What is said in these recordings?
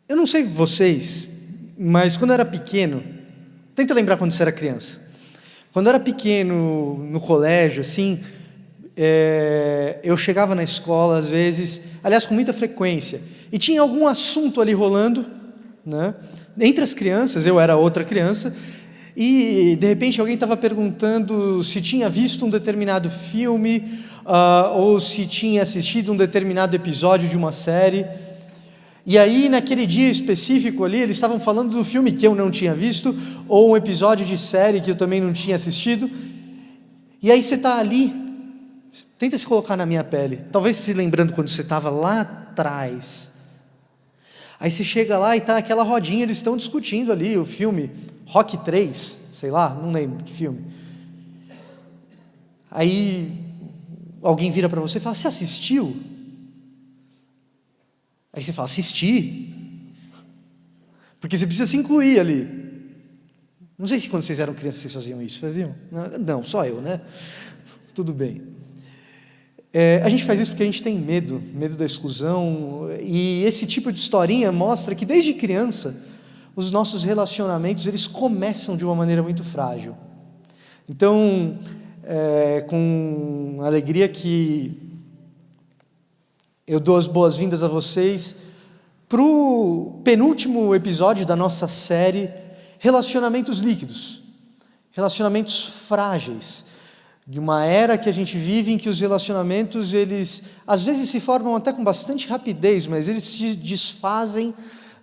Eu não sei vocês, mas quando eu era pequeno, tenta lembrar quando você era criança. Quando eu era pequeno, no colégio, assim, eu chegava na escola às vezes, aliás, com muita frequência, e tinha algum assunto ali rolando, né? Entre as crianças, eu era outra criança, e de repente alguém estava perguntando se tinha visto um determinado filme, ou se tinha assistido um determinado episódio de uma série. E aí, naquele dia específico ali, eles estavam falando do filme que eu não tinha visto, ou um episódio de série que eu também não tinha assistido. E aí você está ali, tenta se colocar na minha pele, talvez se lembrando quando você estava lá atrás. Aí você chega lá e está aquela rodinha, eles estão discutindo ali o filme Rocky 3, sei lá, não lembro que filme. Aí alguém vira para você e fala: você assistiu? Aí você fala: assisti. Porque você precisa se incluir ali. Não sei se quando vocês eram crianças vocês faziam isso. Faziam? Não, só eu, né? Tudo bem. A gente faz isso porque a gente tem medo da exclusão, e esse tipo de historinha mostra que desde criança os nossos relacionamentos eles começam de uma maneira muito frágil. Então, com alegria que eu dou as boas-vindas a vocês para o penúltimo episódio da nossa série Relacionamentos Líquidos, relacionamentos frágeis, de uma era que a gente vive em que os relacionamentos, eles às vezes se formam até com bastante rapidez, mas eles se desfazem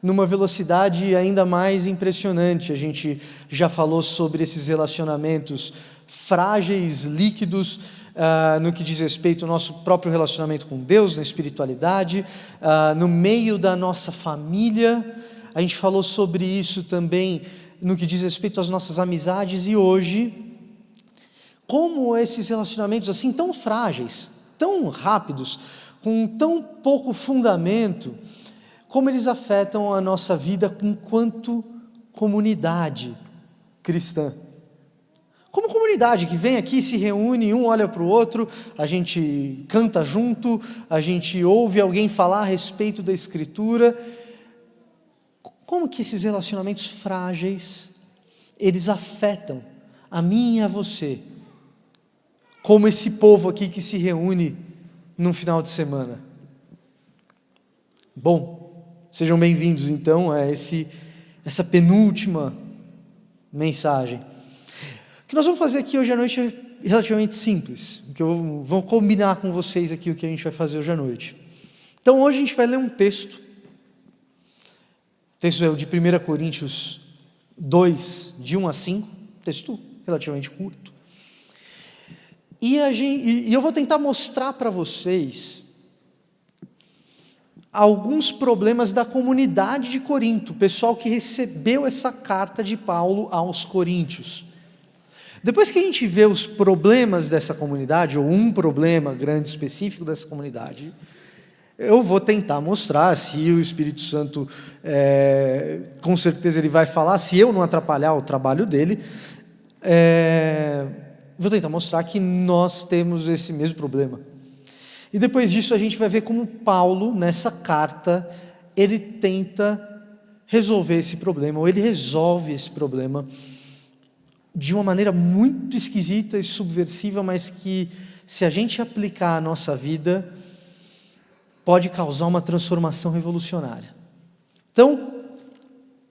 numa velocidade ainda mais impressionante. A gente já falou sobre esses relacionamentos frágeis, líquidos, no que diz respeito ao nosso próprio relacionamento com Deus, na espiritualidade, no meio da nossa família. A gente falou sobre isso também no que diz respeito às nossas amizades, e hoje, como esses relacionamentos assim tão frágeis, tão rápidos, com tão pouco fundamento, como eles afetam a nossa vida enquanto comunidade cristã. Como comunidade que vem aqui, se reúne, um olha para o outro, a gente canta junto, a gente ouve alguém falar a respeito da Escritura. Como que esses relacionamentos frágeis, eles afetam a mim e a você, como esse povo aqui que se reúne num final de semana? Bom, sejam bem-vindos então a essa penúltima mensagem. O que nós vamos fazer aqui hoje à noite é relativamente simples, que eu vou combinar com vocês aqui o que a gente vai fazer hoje à noite. Então hoje a gente vai ler um texto, o texto é o de 1 Coríntios 2, de 1 a 5, texto relativamente curto. E eu vou tentar mostrar para vocês alguns problemas da comunidade de Corinto, o pessoal que recebeu essa carta de Paulo aos Coríntios. Depois que a gente vê os problemas dessa comunidade, ou um problema grande específico dessa comunidade, eu vou tentar mostrar, se o Espírito Santo, com certeza ele vai falar, se eu não atrapalhar o trabalho dele, vou tentar mostrar que nós temos esse mesmo problema. E depois disso a gente vai ver como Paulo, nessa carta, ele tenta resolver esse problema, ou ele resolve esse problema de uma maneira muito esquisita e subversiva, mas que, se a gente aplicar à nossa vida, pode causar uma transformação revolucionária. Então,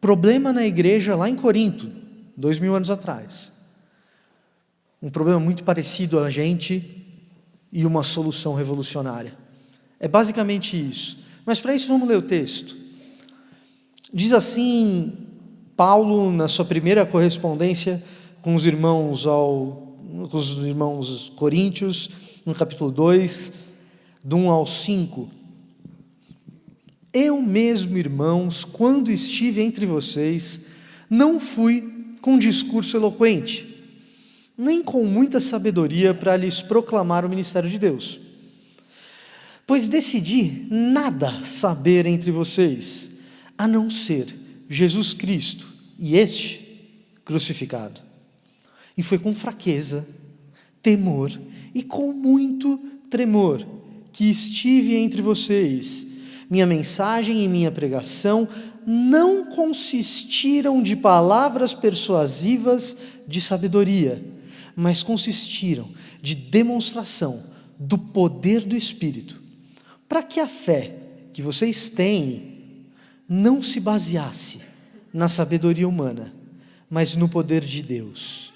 problema na igreja lá em Corinto, 2000 anos atrás. Um problema muito parecido a gente e uma solução revolucionária. É basicamente isso. Mas para isso vamos ler o texto. Diz assim Paulo, na sua primeira correspondência com os irmãos coríntios, no capítulo 2, do 1 ao 5. Eu mesmo, irmãos, quando estive entre vocês, não fui com discurso eloquente, nem com muita sabedoria para lhes proclamar o ministério de Deus. Pois decidi nada saber entre vocês, a não ser Jesus Cristo e este crucificado. E foi com fraqueza, temor e com muito tremor que estive entre vocês, Minha mensagem e minha pregação não consistiram de palavras persuasivas de sabedoria, mas consistiram de demonstração do poder do Espírito, para que a fé que vocês têm não se baseasse na sabedoria humana, mas no poder de Deus.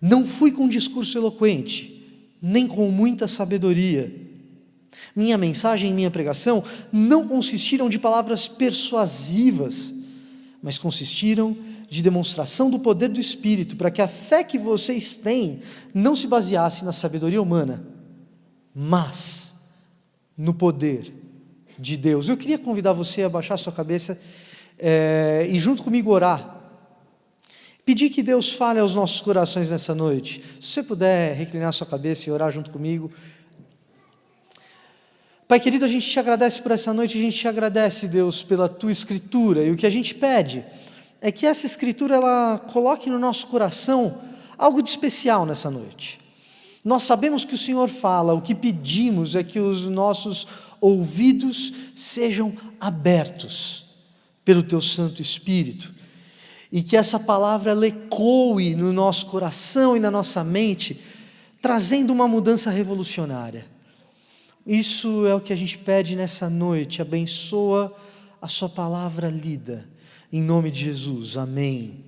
Não fui com um discurso eloquente, nem com muita sabedoria. Minha mensagem e minha pregação não consistiram de palavras persuasivas, mas consistiram de demonstração do poder do Espírito, para que a fé que vocês têm não se baseasse na sabedoria humana, mas no poder de Deus. Eu queria convidar você a baixar sua cabeça e junto comigo orar. Pedir que Deus fale aos nossos corações nessa noite. Se você puder reclinar sua cabeça e orar junto comigo. Pai querido, a gente te agradece por essa noite, a gente te agradece, Deus, pela Tua Escritura, e o que a gente pede é que essa Escritura, ela coloque no nosso coração algo de especial nessa noite. Nós sabemos que o Senhor fala, o que pedimos é que os nossos ouvidos sejam abertos pelo Teu Santo Espírito, e que essa palavra ela ecoe no nosso coração e na nossa mente, trazendo uma mudança revolucionária. Isso é o que a gente pede nessa noite. Abençoa a sua palavra lida, em nome de Jesus, amém.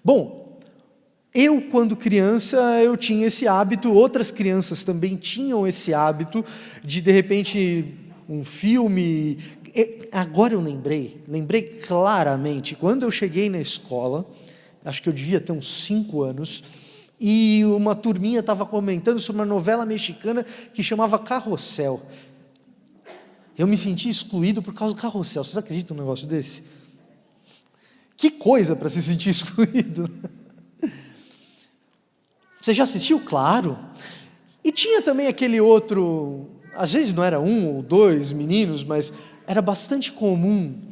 Bom, eu quando criança, eu tinha esse hábito, outras crianças também tinham esse hábito, de repente, um filme. Agora eu lembrei claramente, quando eu cheguei na escola, acho que eu devia ter uns 5 anos, e uma turminha estava comentando sobre uma novela mexicana que chamava Carrossel. Eu me senti excluído por causa do Carrossel. Vocês acreditam num negócio desse? Que coisa para se sentir excluído. Você já assistiu? Claro. E tinha também aquele outro, às vezes não era 1 ou 2 meninos, mas era bastante comum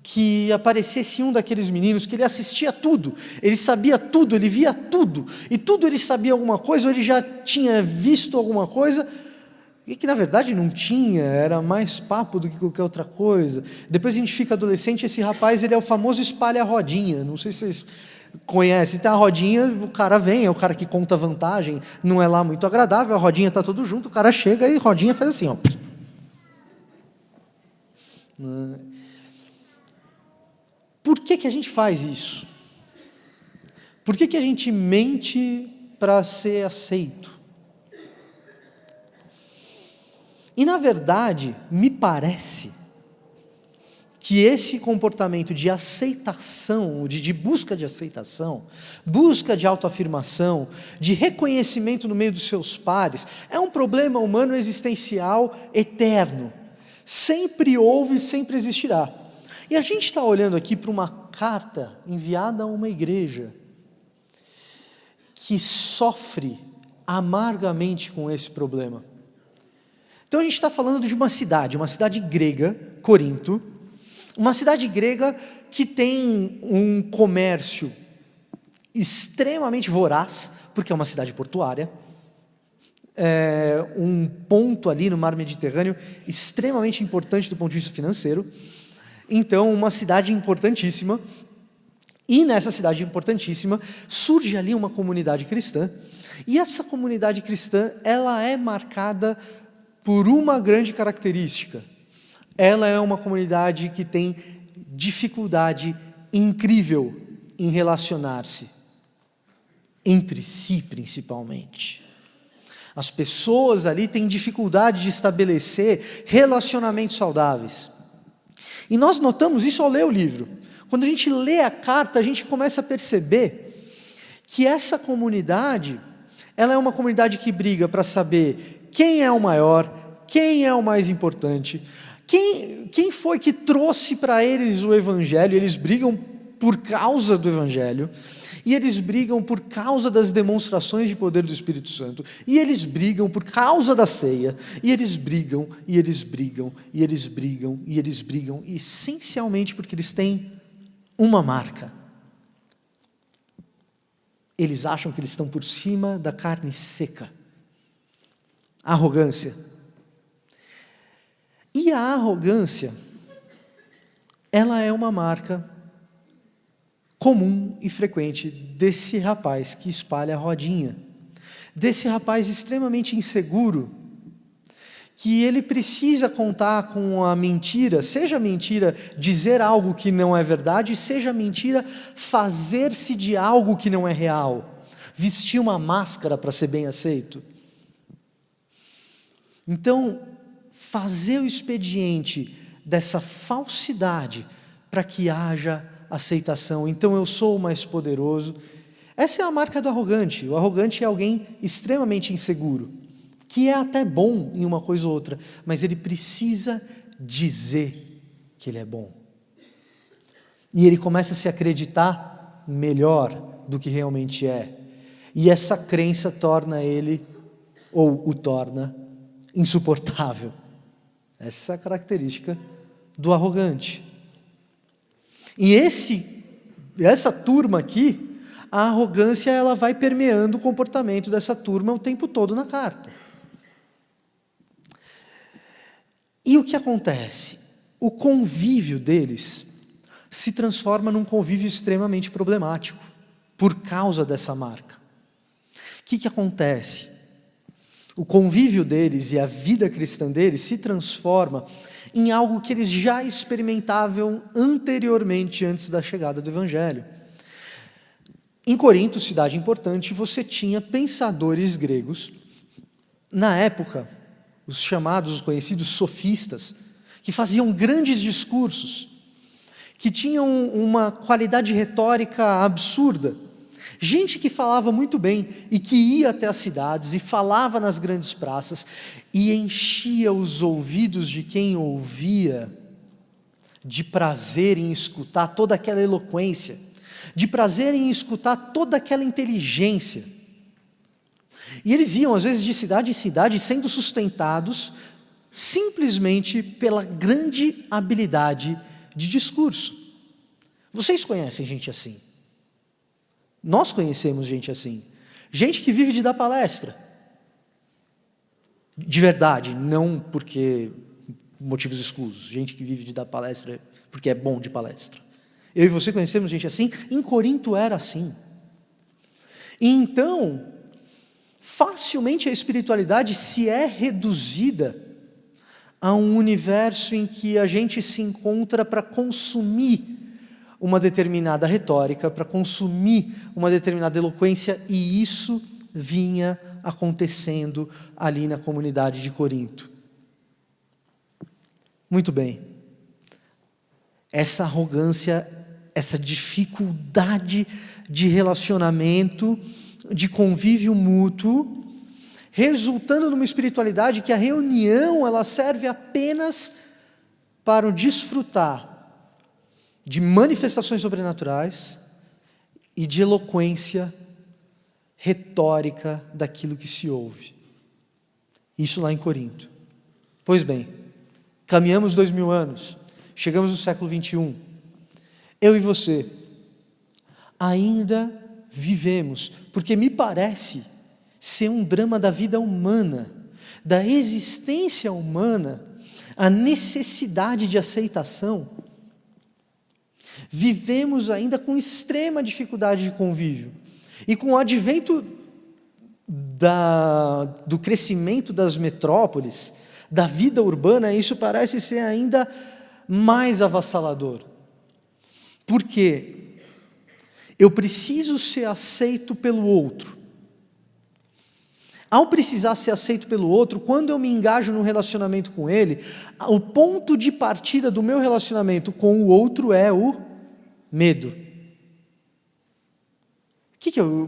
que aparecesse um daqueles meninos que ele assistia tudo, ele sabia tudo, ele via tudo, e tudo ele sabia alguma coisa, ou ele já tinha visto alguma coisa, e que na verdade não tinha, era mais papo do que qualquer outra coisa. Depois a gente fica adolescente, esse rapaz ele é o famoso espalha-rodinha, não sei se vocês conhecem, tem a rodinha, o cara vem, é o cara que conta vantagem, não é lá muito agradável, a rodinha está tudo junto, o cara chega e a rodinha faz assim, ó. Por que a gente faz isso? Por que a gente mente para ser aceito? E na verdade, me parece que esse comportamento de aceitação, de busca de aceitação, busca de autoafirmação, de reconhecimento no meio dos seus pares, é um problema humano existencial eterno. Sempre houve e sempre existirá. E a gente está olhando aqui para uma carta enviada a uma igreja que sofre amargamente com esse problema. Então a gente está falando de uma cidade grega, Corinto, uma cidade grega que tem um comércio extremamente voraz, porque é uma cidade portuária, um ponto ali no mar Mediterrâneo extremamente importante do ponto de vista financeiro. Então, uma cidade importantíssima, e nessa cidade importantíssima surge ali uma comunidade cristã, e essa comunidade cristã, ela é marcada por uma grande característica. Ela é uma comunidade que tem dificuldade incrível em relacionar-se, entre si principalmente. As pessoas ali têm dificuldade de estabelecer relacionamentos saudáveis. E nós notamos isso ao ler o livro. Quando a gente lê a carta, a gente começa a perceber que essa comunidade, ela é uma comunidade que briga para saber quem é o maior, quem é o mais importante, quem foi que trouxe para eles o Evangelho. Eles brigam por causa do Evangelho, e eles brigam por causa das demonstrações de poder do Espírito Santo, e eles brigam por causa da ceia, e eles brigam, e eles brigam, e eles brigam, e eles brigam, essencialmente porque eles têm uma marca. Eles acham que eles estão por cima da carne seca. Arrogância. E a arrogância, ela é uma marca comum e frequente desse rapaz que espalha a rodinha, desse rapaz extremamente inseguro, que ele precisa contar com a mentira, seja mentira dizer algo que não é verdade, seja mentira fazer-se de algo que não é real, vestir uma máscara para ser bem aceito. Então, fazer o expediente dessa falsidade para que haja aceitação. Então eu sou o mais poderoso. Essa é a marca do arrogante. O arrogante é alguém extremamente inseguro, que é até bom em uma coisa ou outra, mas ele precisa dizer que ele é bom. E ele começa a se acreditar melhor do que realmente é. E essa crença torna ele, ou o torna, insuportável. Essa é a característica do arrogante. E essa turma aqui, a arrogância ela vai permeando o comportamento dessa turma o tempo todo na carta. E o que acontece? O convívio deles se transforma num convívio extremamente problemático, por causa dessa marca. O que acontece? O convívio deles e a vida cristã deles se transforma em algo que eles já experimentavam anteriormente, antes da chegada do Evangelho. Em Corinto, cidade importante, você tinha pensadores gregos, na época, os chamados, os conhecidos sofistas, que faziam grandes discursos, que tinham uma qualidade retórica absurda, gente que falava muito bem e que ia até as cidades e falava nas grandes praças e enchia os ouvidos de quem ouvia de prazer em escutar toda aquela eloquência, de prazer em escutar toda aquela inteligência. E eles iam às vezes de cidade em cidade sendo sustentados simplesmente pela grande habilidade de discurso. Vocês conhecem gente assim? Nós conhecemos gente assim, gente que vive de dar palestra, de verdade, não porque motivos escusos, gente que vive de dar palestra porque é bom de palestra. Eu e você conhecemos gente assim, em Corinto era assim. E então, facilmente a espiritualidade se é reduzida a um universo em que a gente se encontra para consumir uma determinada retórica, para consumir uma determinada eloquência, e isso vinha acontecendo ali na comunidade de Corinto. Muito bem. Essa arrogância, essa dificuldade de relacionamento, de convívio mútuo, resultando numa espiritualidade que a reunião ela serve apenas para o desfrutar de manifestações sobrenaturais e de eloquência retórica daquilo que se ouve. Isso lá em Corinto. Pois bem, caminhamos 2000 anos, chegamos no século 21. Eu e você ainda vivemos, porque me parece ser um drama da vida humana, da existência humana, a necessidade de aceitação. Vivemos ainda com extrema dificuldade de convívio. E com o advento do crescimento das metrópoles, da vida urbana, isso parece ser ainda mais avassalador. Por quê? Eu preciso ser aceito pelo outro. Ao precisar ser aceito pelo outro, quando eu me engajo num relacionamento com ele, o ponto de partida do meu relacionamento com o outro é o medo.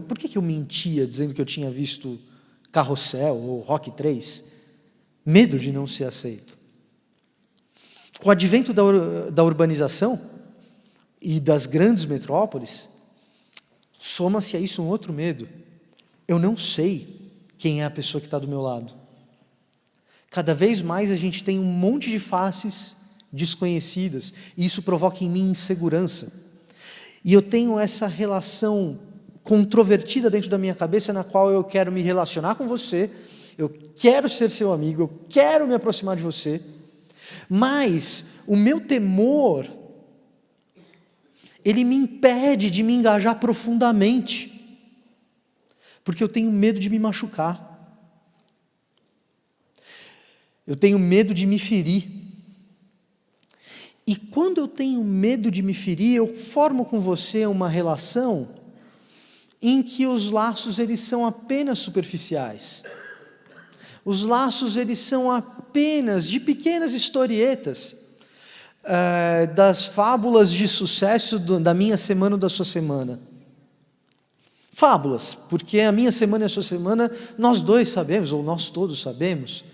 Por que eu mentia dizendo que eu tinha visto Carrossel ou Rock 3? Medo de não ser aceito. Com o advento da urbanização e das grandes metrópoles, soma-se a isso um outro medo. Eu não sei quem é a pessoa que está do meu lado. Cada vez mais a gente tem um monte de faces desconhecidas, e isso provoca em mim insegurança. E eu tenho essa relação controvertida dentro da minha cabeça, na qual eu quero me relacionar com você, eu quero ser seu amigo, eu quero me aproximar de você, Mas o meu temor, ele me impede de me engajar profundamente, porque eu tenho medo de me machucar. Eu tenho medo de me ferir. E quando eu tenho medo de me ferir, eu formo com você uma relação em que os laços eles são apenas superficiais. Os laços eles são apenas de pequenas historietas, das fábulas de sucesso da minha semana ou da sua semana. Fábulas, porque a minha semana e a sua semana, nós dois sabemos, ou nós todos sabemos,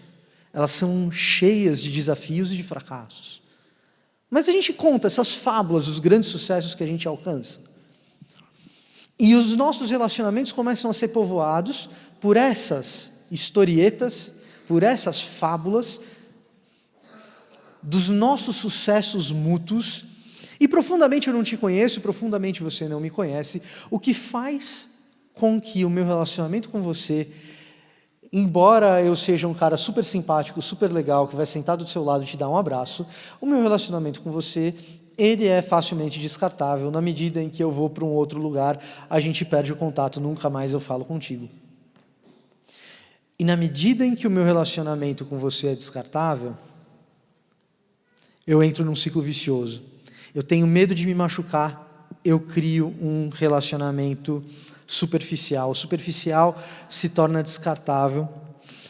elas são cheias de desafios e de fracassos. Mas a gente conta essas fábulas, os grandes sucessos que a gente alcança. E os nossos relacionamentos começam a ser povoados por essas historietas, por essas fábulas, dos nossos sucessos mútuos. E profundamente eu não te conheço, profundamente você não me conhece, o que faz com que o meu relacionamento com você, embora eu seja um cara super simpático, super legal, que vai sentar do seu lado e te dar um abraço, o meu relacionamento com você, ele é facilmente descartável. Na medida em que eu vou para um outro lugar, a gente perde o contato, nunca mais eu falo contigo. E na medida em que o meu relacionamento com você é descartável, eu entro num ciclo vicioso. Eu tenho medo de me machucar, eu crio um relacionamento superficial. O superficial se torna descartável.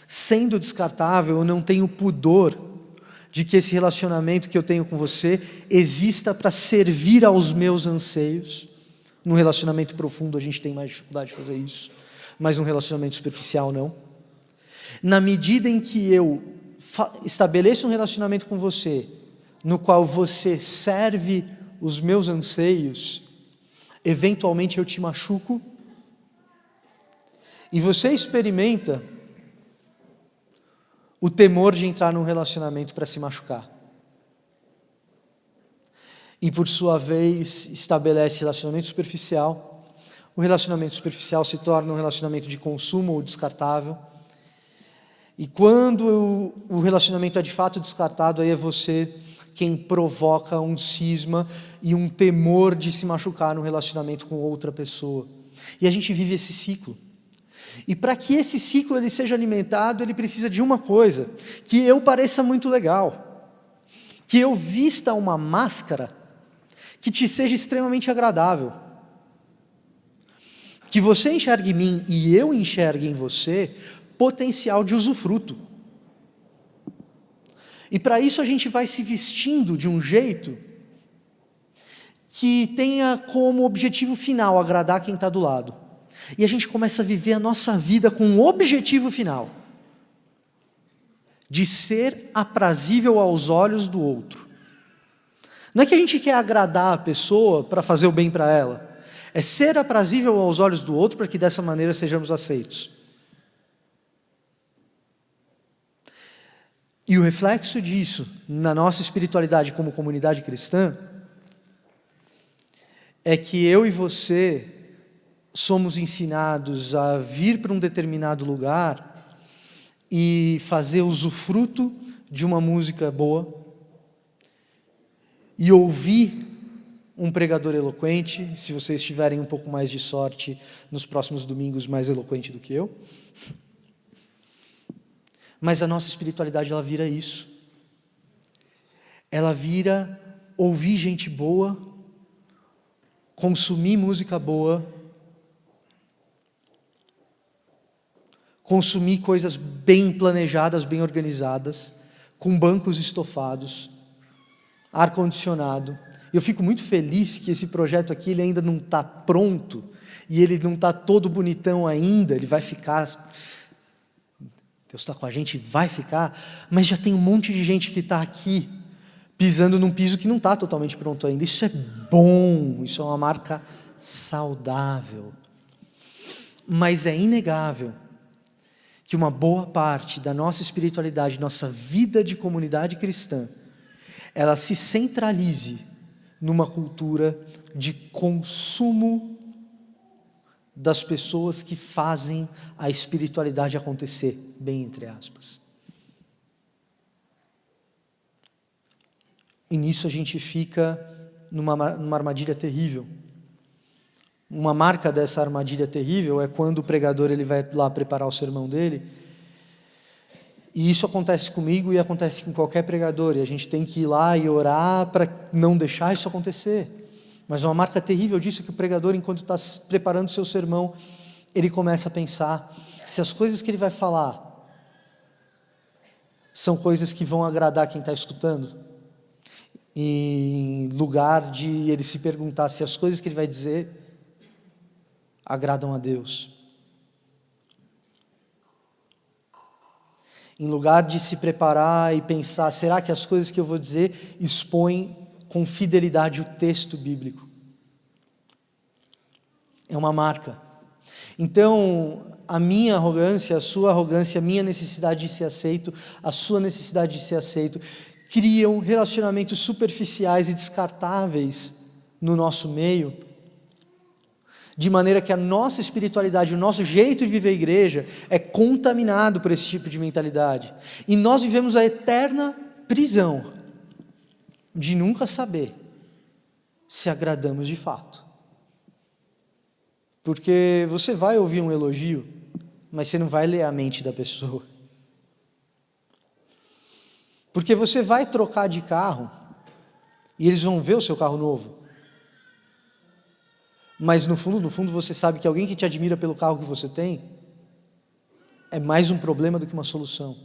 Sendo descartável, eu não tenho pudor de que esse relacionamento que eu tenho com você exista para servir aos meus anseios. Num relacionamento profundo a gente tem mais dificuldade de fazer isso, mas num relacionamento superficial não. Na medida em que eu estabeleço um relacionamento com você, no qual você serve os meus anseios, eventualmente eu te machuco, e você experimenta o temor de entrar num relacionamento para se machucar. E por sua vez estabelece relacionamento superficial. O relacionamento superficial se torna um relacionamento de consumo ou descartável. E quando o relacionamento é de fato descartado, aí é você quem provoca um cisma e um temor de se machucar no relacionamento com outra pessoa. E a gente vive esse ciclo. E para que esse ciclo ele seja alimentado, ele precisa de uma coisa: que eu pareça muito legal, que eu vista uma máscara que te seja extremamente agradável, que você enxergue em mim e eu enxergue em você potencial de usufruto. E para isso a gente vai se vestindo de um jeito que tenha como objetivo final agradar quem está do lado. E a gente começa a viver a nossa vida com um objetivo final, de ser aprazível aos olhos do outro. Não é que a gente quer agradar a pessoa para fazer o bem para ela, é ser aprazível aos olhos do outro para que dessa maneira sejamos aceitos. E o reflexo disso na nossa espiritualidade como comunidade cristã é que eu e você somos ensinados a vir para um determinado lugar e fazer usufruto de uma música boa e ouvir um pregador eloquente, se vocês tiverem um pouco mais de sorte nos próximos domingos, mais eloquente do que eu. Mas a nossa espiritualidade, ela vira isso. Ela vira ouvir gente boa, consumir música boa, consumir coisas bem planejadas, bem organizadas, com bancos estofados, ar-condicionado. Eu fico muito feliz que esse projeto aqui ele ainda não está pronto, e ele não está todo bonitão ainda, ele vai ficar... Deus está com a gente, vai ficar, mas já tem um monte de gente que está aqui, pisando num piso que não está totalmente pronto ainda. Isso é bom, isso é uma marca saudável. Mas é inegável que uma boa parte da nossa espiritualidade, nossa vida de comunidade cristã, ela se centralize numa cultura de consumo das pessoas que fazem a espiritualidade acontecer, bem entre aspas. E nisso a gente fica numa armadilha terrível. Uma marca dessa armadilha terrível é quando o pregador ele vai lá preparar o sermão dele. E isso acontece comigo e acontece com qualquer pregador. E a gente tem que ir lá e orar para não deixar isso acontecer. Mas uma marca terrível disso é que o pregador, enquanto está preparando o seu sermão, ele começa a pensar se as coisas que ele vai falar são coisas que vão agradar quem está escutando, em lugar de ele se perguntar se as coisas que ele vai dizer agradam a Deus. Em lugar de se preparar e pensar, será que as coisas que eu vou dizer expõem com fidelidade o texto bíblico? É uma marca. Então, a minha arrogância, a sua arrogância, a minha necessidade de ser aceito, a sua necessidade de ser aceito, criam relacionamentos superficiais e descartáveis no nosso meio, de maneira que a nossa espiritualidade, o nosso jeito de viver a igreja é contaminado por esse tipo de mentalidade. E nós vivemos a eterna prisão de nunca saber se agradamos de fato. Porque você vai ouvir um elogio, mas você não vai ler a mente da pessoa. Porque você vai trocar de carro e eles vão ver o seu carro novo. Mas no fundo você sabe que alguém que te admira pelo carro que você tem é mais um problema do que uma solução.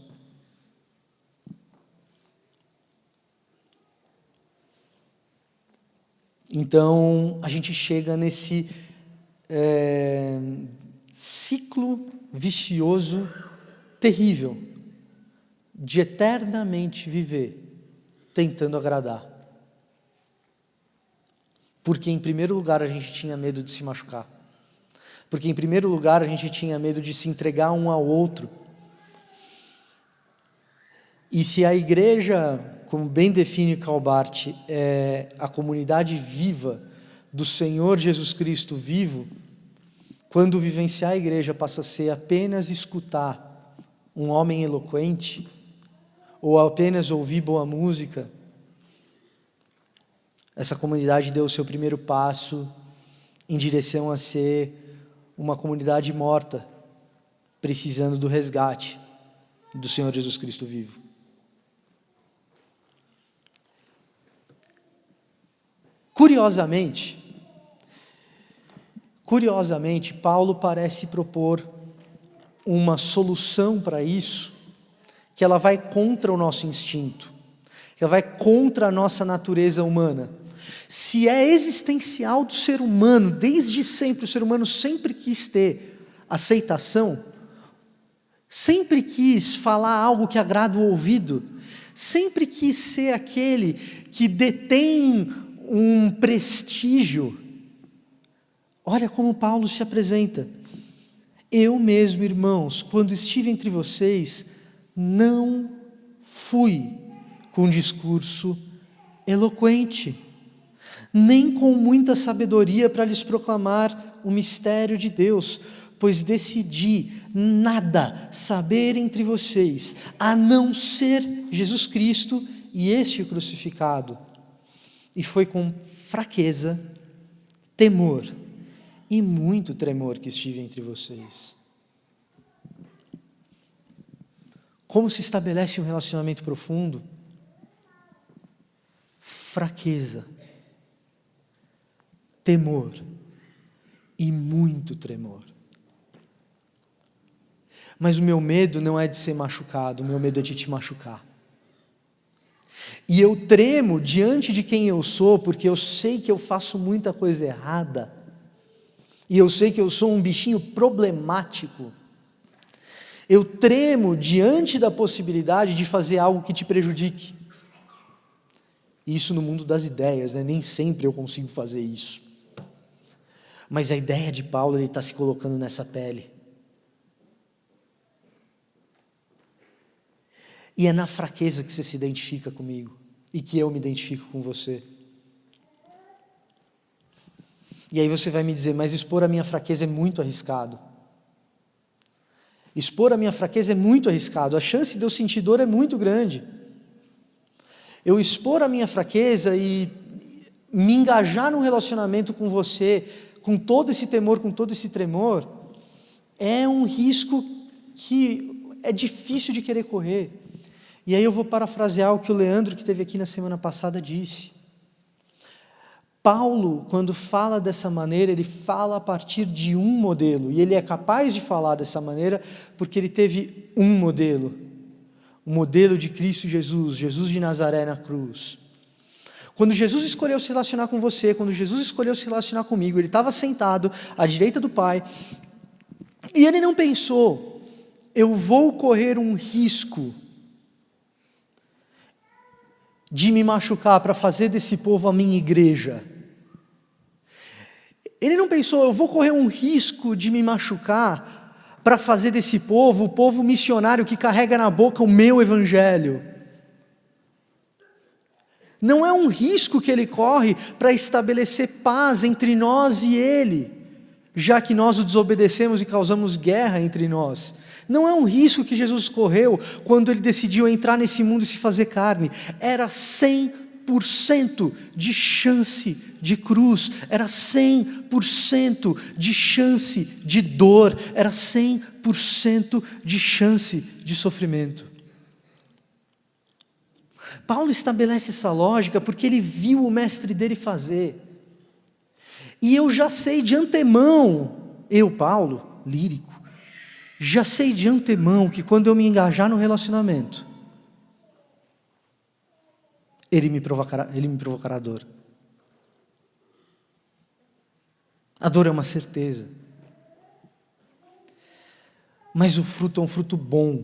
Então a gente chega nesse ciclo vicioso terrível de eternamente viver tentando agradar. Porque em primeiro lugar a gente tinha medo de se machucar. Porque em primeiro lugar a gente tinha medo de se entregar um ao outro. E se a igreja, como bem define Calbart, é a comunidade viva do Senhor Jesus Cristo vivo, quando vivenciar a igreja passa a ser apenas escutar um homem eloquente, ou apenas ouvir boa música, essa comunidade deu o seu primeiro passo em direção a ser uma comunidade morta, precisando do resgate do Senhor Jesus Cristo vivo. Curiosamente, Paulo parece propor uma solução para isso, que ela vai contra o nosso instinto, que ela vai contra a nossa natureza humana. Se é existencial do ser humano, desde sempre, o ser humano sempre quis ter aceitação, sempre quis falar algo que agrada o ouvido, sempre quis ser aquele que detém um prestígio. Olha como Paulo se apresenta. Eu mesmo, irmãos, quando estive entre vocês, não fui com discurso eloquente, nem com muita sabedoria para lhes proclamar o mistério de Deus, pois decidi nada saber entre vocês, a não ser Jesus Cristo e este crucificado. E foi com fraqueza, temor e muito tremor que estive entre vocês. Como se estabelece um relacionamento profundo? Fraqueza, temor e muito tremor. Mas o meu medo não é de ser machucado, o meu medo é de te machucar. E eu tremo diante de quem eu sou, porque eu sei que eu faço muita coisa errada. E eu sei que eu sou um bichinho problemático. Eu tremo diante da possibilidade de fazer algo que te prejudique. Isso no mundo das ideias, né? Nem sempre eu consigo fazer isso. Mas a ideia de Paulo, ele está se colocando nessa pele. E é na fraqueza que você se identifica comigo, e que eu me identifico com você. E aí você vai me dizer, mas expor a minha fraqueza é muito arriscado. Expor a minha fraqueza é muito arriscado, a chance de eu sentir dor é muito grande. Eu expor a minha fraqueza e me engajar num relacionamento com você, com todo esse temor, com todo esse tremor, é um risco que é difícil de querer correr. E aí eu vou parafrasear o que o Leandro, que esteve aqui na semana passada, disse. Paulo, quando fala dessa maneira, ele fala a partir de um modelo, e ele é capaz de falar dessa maneira porque ele teve um modelo, o modelo de Cristo Jesus, Jesus de Nazaré na cruz. Quando Jesus escolheu se relacionar com você, quando Jesus escolheu se relacionar comigo, ele estava sentado à direita do Pai, e ele não pensou, eu vou correr um risco de me machucar para fazer desse povo a minha igreja. Ele não pensou, eu vou correr um risco de me machucar para fazer desse povo o povo missionário que carrega na boca o meu evangelho. Não é um risco que ele corre para estabelecer paz entre nós e ele, já que nós o desobedecemos e causamos guerra entre nós. Não é um risco que Jesus correu quando ele decidiu entrar nesse mundo e se fazer carne. Era 100% de chance de cruz, era 100% de chance de dor, era 100% de chance de sofrimento. Paulo estabelece essa lógica porque ele viu o mestre dele fazer. E eu já sei de antemão, eu, Paulo, lírico, já sei de antemão que quando eu me engajar no relacionamento, ele me provocará dor. A dor é uma certeza. Mas o fruto é um fruto bom.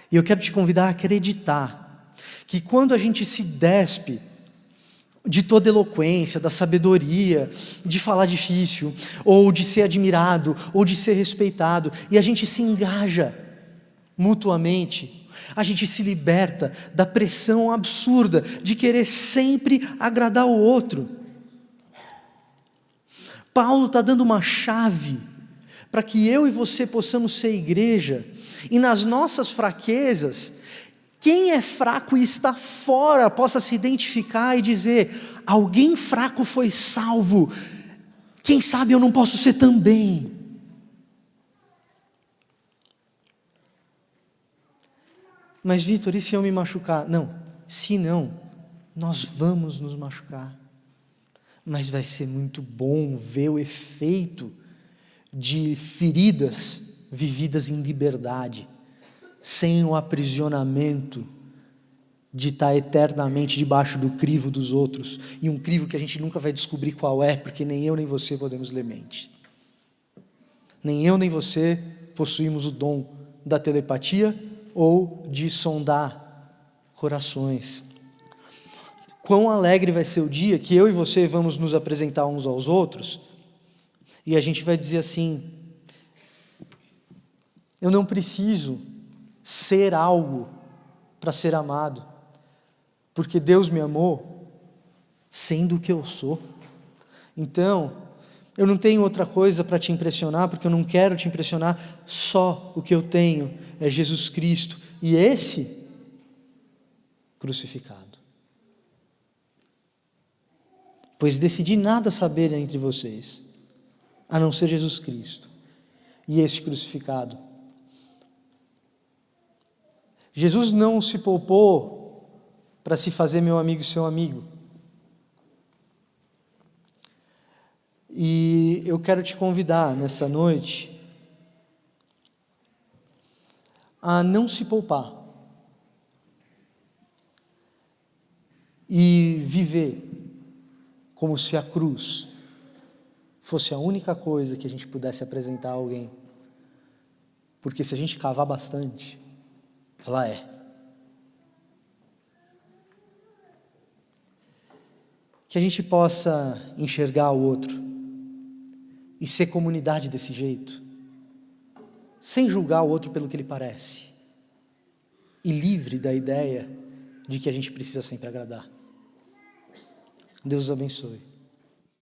E eu quero te convidar a acreditar que quando a gente se despe de toda eloquência, da sabedoria, de falar difícil, ou de ser admirado, ou de ser respeitado, e a gente se engaja mutuamente, a gente se liberta da pressão absurda de querer sempre agradar o outro. Paulo está dando uma chave para que eu e você possamos ser igreja, e nas nossas fraquezas, quem é fraco e está fora possa se identificar e dizer, alguém fraco foi salvo, quem sabe eu não posso ser também. Mas Vitor, e se eu me machucar? Não, se não, nós vamos nos machucar. Mas vai ser muito bom ver o efeito de feridas vividas em liberdade, sem o aprisionamento de estar eternamente debaixo do crivo dos outros, e um crivo que a gente nunca vai descobrir qual é, porque nem eu nem você podemos ler mente. Nem eu nem você possuímos o dom da telepatia ou de sondar corações. Quão alegre vai ser o dia que eu e você vamos nos apresentar uns aos outros e a gente vai dizer assim, eu não preciso ser algo para ser amado, porque Deus me amou sendo o que eu sou. Então, eu não tenho outra coisa para te impressionar, porque eu não quero te impressionar, só o que eu tenho é Jesus Cristo, e esse crucificado. Pois decidi nada saber entre vocês, a não ser Jesus Cristo e este crucificado. Jesus não se poupou para se fazer meu amigo e seu amigo. E eu quero te convidar nessa noite a não se poupar e viver como se a cruz fosse a única coisa que a gente pudesse apresentar a alguém. Porque se a gente cavar bastante, ela é. Que a gente possa enxergar o outro e ser comunidade desse jeito, sem julgar o outro pelo que ele parece, e livre da ideia de que a gente precisa sempre agradar. Deus os abençoe.